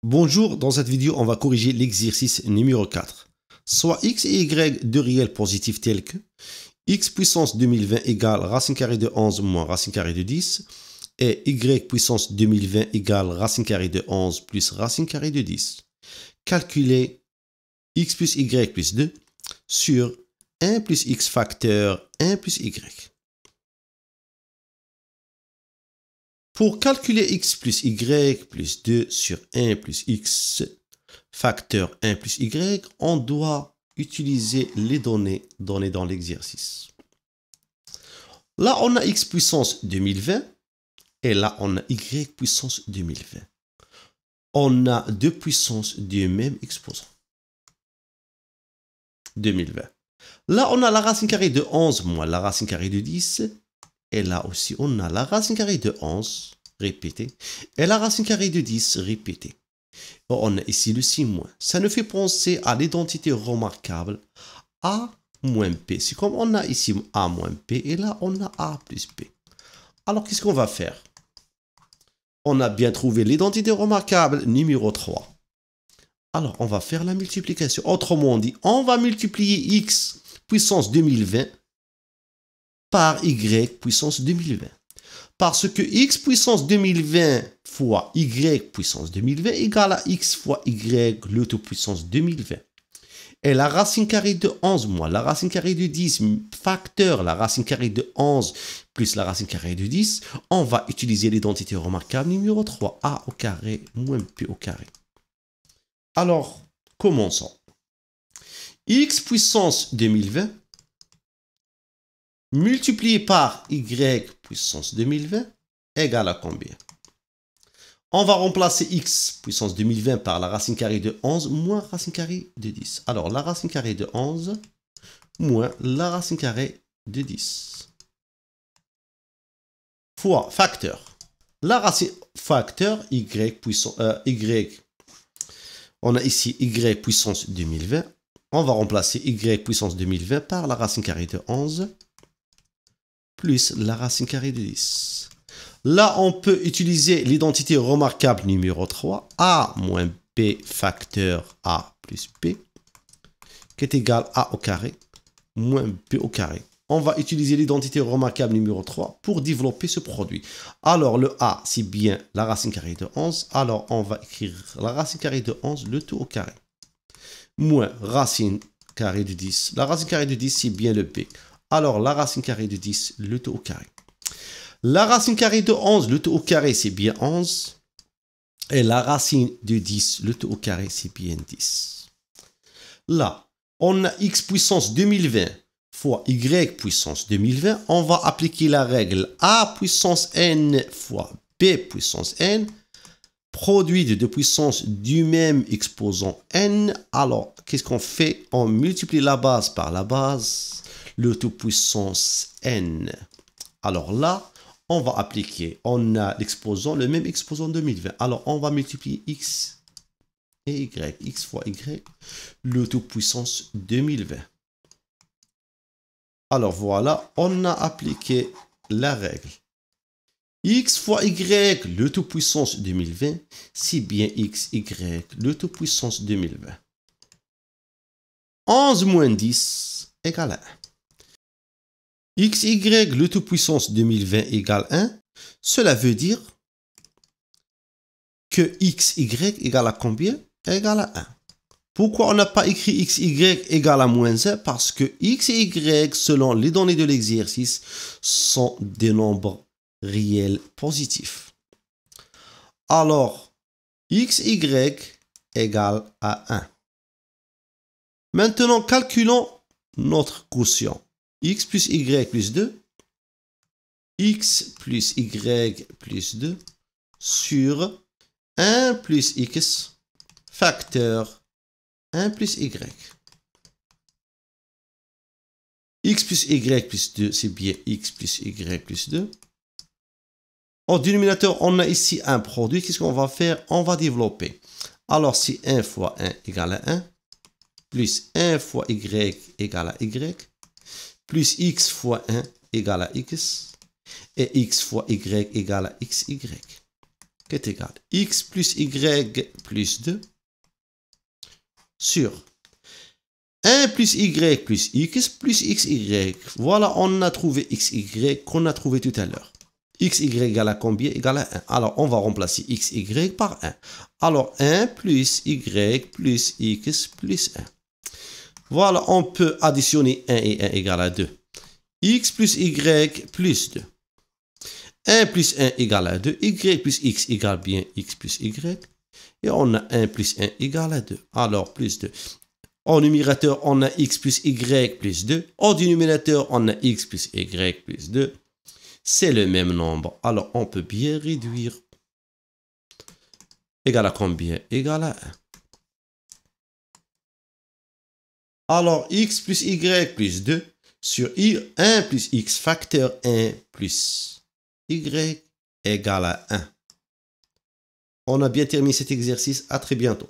Bonjour, dans cette vidéo, on va corriger l'exercice numéro 4. Soit x et y deux réels positifs tels que x puissance 2020 égale racine carrée de 11 moins racine carrée de 10 et y puissance 2020 égale racine carrée de 11 plus racine carrée de 10. Calculez x plus y plus 2 sur 1 plus x facteur 1 plus y. Pour calculer x plus y plus 2 sur 1 plus x facteur 1 plus y, on doit utiliser les données données dans l'exercice. Là, on a x puissance 2020 et là, on a y puissance 2020. On a deux puissances du même exposant. 2020. Là, on a la racine carrée de 11 moins la racine carrée de 10. Et là aussi, on a la racine carrée de 11 répétée et la racine carrée de 10 répétée. Et on a ici le 6 moins. Ça nous fait penser à l'identité remarquable A moins P. C'est comme on a ici A moins P et là, on a A plus P. Alors, qu'est-ce qu'on va faire? On a bien trouvé l'identité remarquable numéro 3. Alors, on va faire la multiplication. Autrement dit, on va multiplier x puissance 2020 par y puissance 2020. Parce que x puissance 2020 fois y puissance 2020 égale à x fois y le tout puissance 2020. Et la racine carrée de 11 moins la racine carrée de 10 facteur la racine carrée de 11 plus la racine carrée de 10, on va utiliser l'identité remarquable numéro 3, a au carré moins p au carré. Alors, commençons. X puissance 2020 multiplié par y puissance 2020 égale à combien? On va remplacer x puissance 2020 par la racine carrée de 11 moins racine carrée de 10. Alors, la racine carrée de 11 moins la racine carrée de 10. Fois facteur. La racine facteur y puissance on a ici y puissance 2020. On va remplacer y puissance 2020 par la racine carrée de 11 plus la racine carrée de 10. Là, on peut utiliser l'identité remarquable numéro 3, a moins b facteur a plus b, qui est égal à a au carré moins b au carré. On va utiliser l'identité remarquable numéro 3 pour développer ce produit. Alors, le a, c'est bien la racine carrée de 11. Alors, on va écrire la racine carrée de 11, le tout au carré. Moins racine carrée de 10. La racine carrée de 10, c'est bien le b. Alors, la racine carrée de 10, le tout au carré. La racine carrée de 11, le tout au carré, c'est bien 11. Et la racine de 10, le tout au carré, c'est bien 10. Là, on a x puissance 2020 fois y puissance 2020. On va appliquer la règle a puissance n fois b puissance n, produit de deux puissances du même exposant n. Alors, qu'est-ce qu'on fait? On multiplie la base par la base, le tout puissance n. Alors là, on va appliquer, on a l'exposant, le même exposant 2020. Alors, on va multiplier x et y, x fois y, le tout puissance 2020. Alors voilà, on a appliqué la règle. X fois y, le tout puissance 2020, c'est bien x, y, le tout puissance 2020. 11 moins 10 égale à 1. X, y, le tout puissance 2020 égale 1. Cela veut dire que x, y égale à combien? Égale à 1. Pourquoi on n'a pas écrit x, y égale à moins 1? Parce que x et y, selon les données de l'exercice, sont des nombres réels positifs. Alors, x, y égale à 1. Maintenant, calculons notre quotient. X plus y plus 2, x plus y plus 2 sur 1 plus x facteur 1 plus y. X plus y plus 2, c'est bien x plus y plus 2. Au dénominateur, on a ici un produit. Qu'est-ce qu'on va faire? On va développer. Alors, c'est 1 fois 1 égale à 1, plus 1 fois y égale à y, plus x fois 1 égale à x, et x fois y égale à xy. qui est égal x plus y plus 2 sur 1 plus y plus x plus xy. Voilà, on a trouvé xy qu'on a trouvé tout à l'heure. Xy égale à combien? Égale à 1. Alors, on va remplacer xy par 1. Alors, 1 plus y plus x plus 1. Voilà, on peut additionner 1 et 1 égale à 2. X plus y plus 2. 1 plus 1 égale à 2. Y plus x égale bien x plus y. Et on a 1 plus 1 égale à 2. Alors, plus 2. Au numérateur, on a x plus y plus 2. Au dénominateur, on a x plus y plus 2. C'est le même nombre. Alors, on peut bien réduire. Égal à combien? Égal à 1. Alors, x plus y plus 2 sur 1 plus x facteur 1 plus y égale à 1. On a bien terminé cet exercice. À très bientôt.